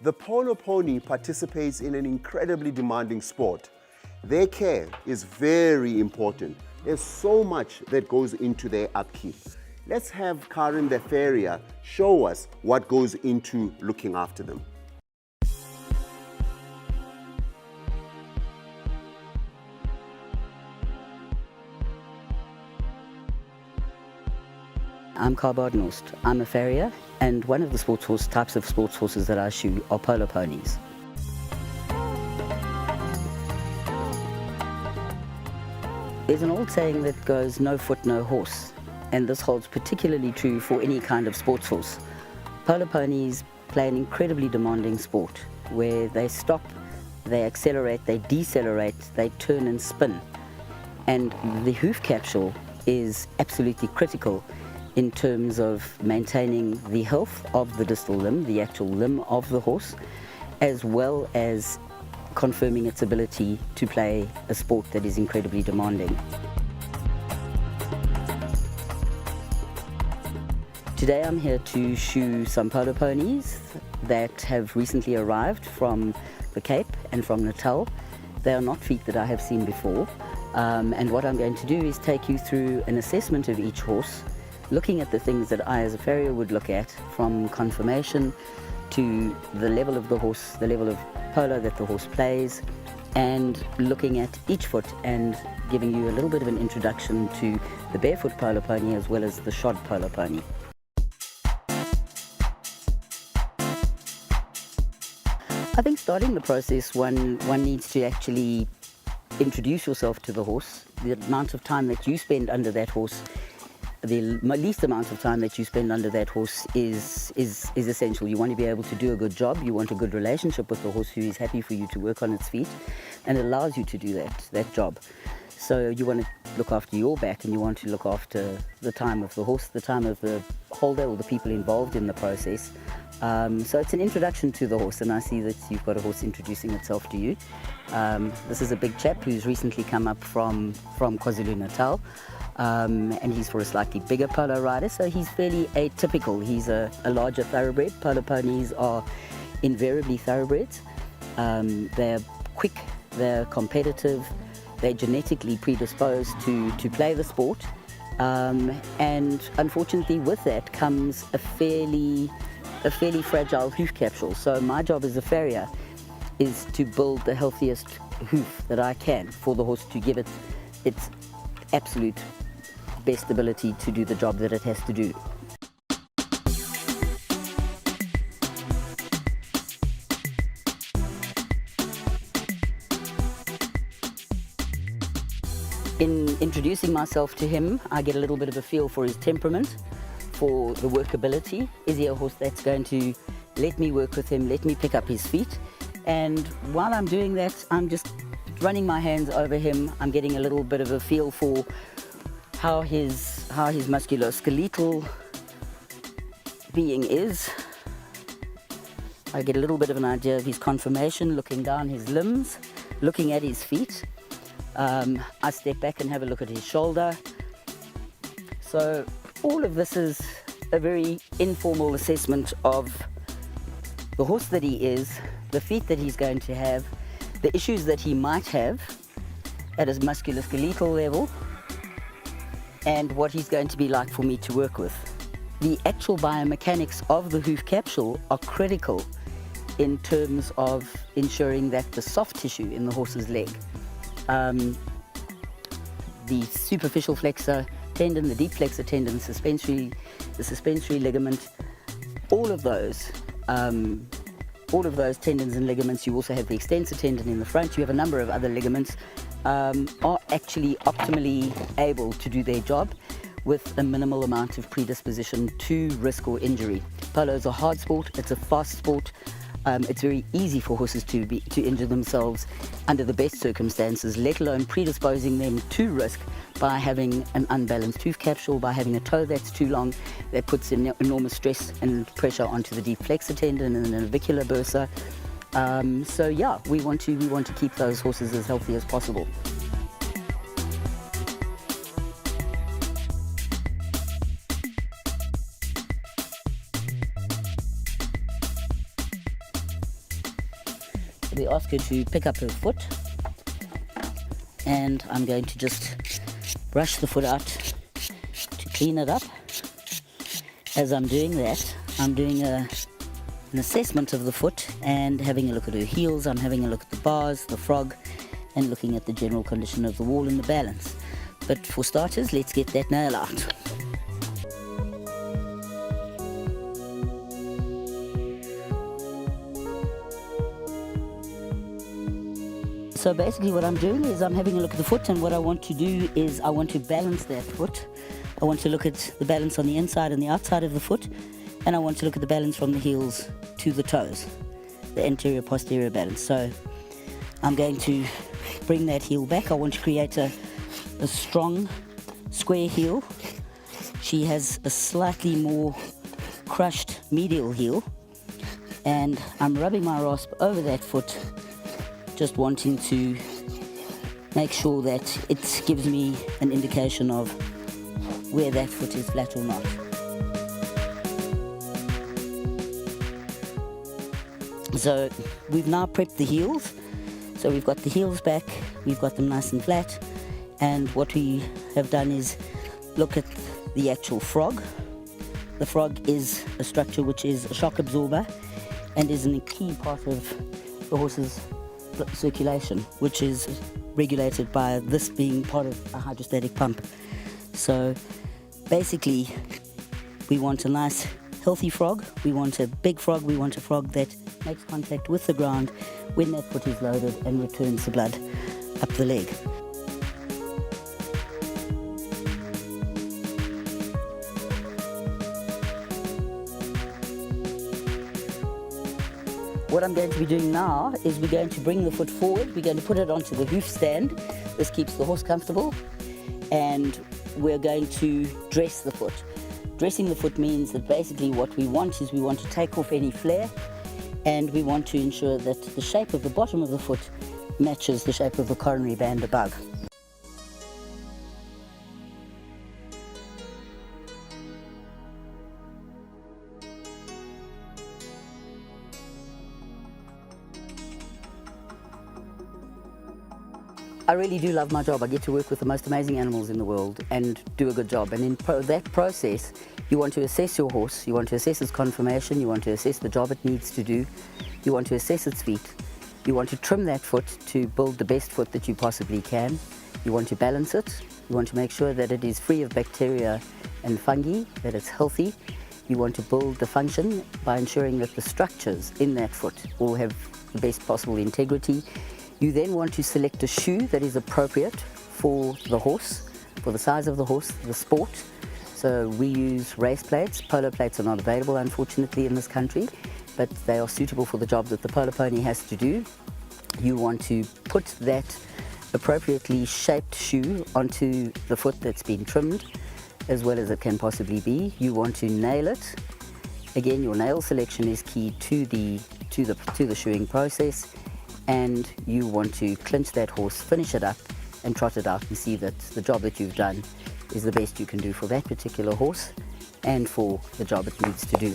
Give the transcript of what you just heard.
The Polo pony participates in an incredibly demanding sport. Their care is very important. There's so much that goes into their upkeep. Let's have Karen the farrier show us what goes into looking after them. I'm Carbard Nost. I'm a farrier, and one of the types of sports horses that I shoe are polo ponies. There's an old saying that goes, no foot, no horse, and this holds particularly true for any kind of sports horse. Polo ponies play an incredibly demanding sport where they stop, they accelerate, they decelerate, they turn and spin, and the hoof capsule is absolutely critical in terms of maintaining the health of the distal limb, the actual limb of the horse, as well as confirming its ability to play a sport that is incredibly demanding. Today I'm here to shoe some polo ponies that have recently arrived from the Cape and from Natal. They are not feet that I have seen before, and what I'm going to do is take you through an assessment of each horse, looking at the things that I as a farrier would look at, from conformation to the level of the horse, the level of polo that the horse plays, and looking at each foot and giving you a little bit of an introduction to the barefoot polo pony as well as the shod polo pony. I think starting the process, one needs to actually introduce yourself to the horse. The amount of time that you spend under that horse, the least amount of time that you spend under that horse is essential. You want to be able to do a good job. You want a good relationship with the horse who is happy for you to work on its feet and allows you to do that job. So you want to look after your back, and you want to look after the time of the horse, the time of the holder or the people involved in the process. So it's an introduction to the horse, and I see that you've got a horse introducing itself to you. This is a big chap who's recently come up from KwaZulu-Natal. And he's for a slightly bigger polo rider, so he's fairly atypical. He's a larger thoroughbred. Polo ponies are invariably thoroughbreds. They're quick, they're competitive, they're genetically predisposed to play the sport, and unfortunately with that comes a fairly fragile hoof capsule. So my job as a farrier is to build the healthiest hoof that I can for the horse, to give it its absolute best ability to do the job that it has to do. In introducing myself to him, I get a little bit of a feel for his temperament, for the workability. Is he a horse that's going to let me work with him, let me pick up his feet? And while I'm doing that, I'm just running my hands over him. I'm getting a little bit of a feel for how his musculoskeletal being is. I get a little bit of an idea of his conformation, looking down his limbs, looking at his feet. I step back and have a look at his shoulder. So all of this is a very informal assessment of the horse that he is, the feet that he's going to have, the issues that he might have at his musculoskeletal level, and what he's going to be like for me to work with. The actual biomechanics of the hoof capsule are critical in terms of ensuring that the soft tissue in the horse's leg, the superficial flexor tendon, the deep flexor tendon, the suspensory ligament, all of those tendons and ligaments. You also have the extensor tendon in the front. You have a number of other ligaments, are actually optimally able to do their job with a minimal amount of predisposition to risk or injury. Polo is a hard sport, it's a fast sport. It's very easy for horses to injure themselves under the best circumstances, let alone predisposing them to risk by having an unbalanced hoof capsule, by having a toe that's too long, that puts enormous stress and pressure onto the deep flexor tendon and the navicular bursa. So yeah, we want to keep those horses as healthy as possible. we ask her to pick up her foot, and I'm going to just brush the foot out to clean it up. As I'm doing that, I'm doing an assessment of the foot and having a look at her heels. I'm having a look at the bars, the frog, and looking at the general condition of the wall and the balance. But for starters, let's get that nail out. So basically what I'm doing is I'm having a look at the foot, and what I want to do is I want to balance that foot. I want to look at the balance on the inside and the outside of the foot, and I want to look at the balance from the heels to the toes, the anterior-posterior balance. So I'm going to bring that heel back. I want to create a strong square heel. She has a slightly more crushed medial heel, and I'm rubbing my rasp over that foot, just wanting to make sure that it gives me an indication of where that foot is flat or not. So we've now prepped the heels. So we've got the heels back, we've got them nice and flat, and what we have done is look at the actual frog. The frog is a structure which is a shock absorber and is a key part of the horse's circulation, which is regulated by this being part of a hydrostatic pump. So basically we want a nice healthy frog, we want a big frog, we want a frog that makes contact with the ground when that foot is loaded and returns the blood up the leg. What I'm going to be doing now is we're going to bring the foot forward, we're going to put it onto the hoof stand. This keeps the horse comfortable, and we're going to dress the foot. Dressing the foot means that basically what we want is we want to take off any flare, and we want to ensure that the shape of the bottom of the foot matches the shape of the coronary band above. I really do love my job. I get to work with the most amazing animals in the world and do a good job. And in that process, you want to assess your horse, you want to assess its conformation, you want to assess the job it needs to do, you want to assess its feet, you want to trim that foot to build the best foot that you possibly can, you want to balance it, you want to make sure that it is free of bacteria and fungi, that it's healthy. You want to build the function by ensuring that the structures in that foot all have the best possible integrity. You then want to select a shoe that is appropriate for the horse, for the size of the horse, the sport. So we use race plates. Polo plates are not available, unfortunately, in this country, but they are suitable for the job that the polo pony has to do. You want to put that appropriately shaped shoe onto the foot that's been trimmed, as well as it can possibly be. You want to nail it. Again, your nail selection is key to the shoeing process. And you want to clinch that horse, finish it up, and trot it out and see that the job that you've done is the best you can do for that particular horse and for the job it needs to do.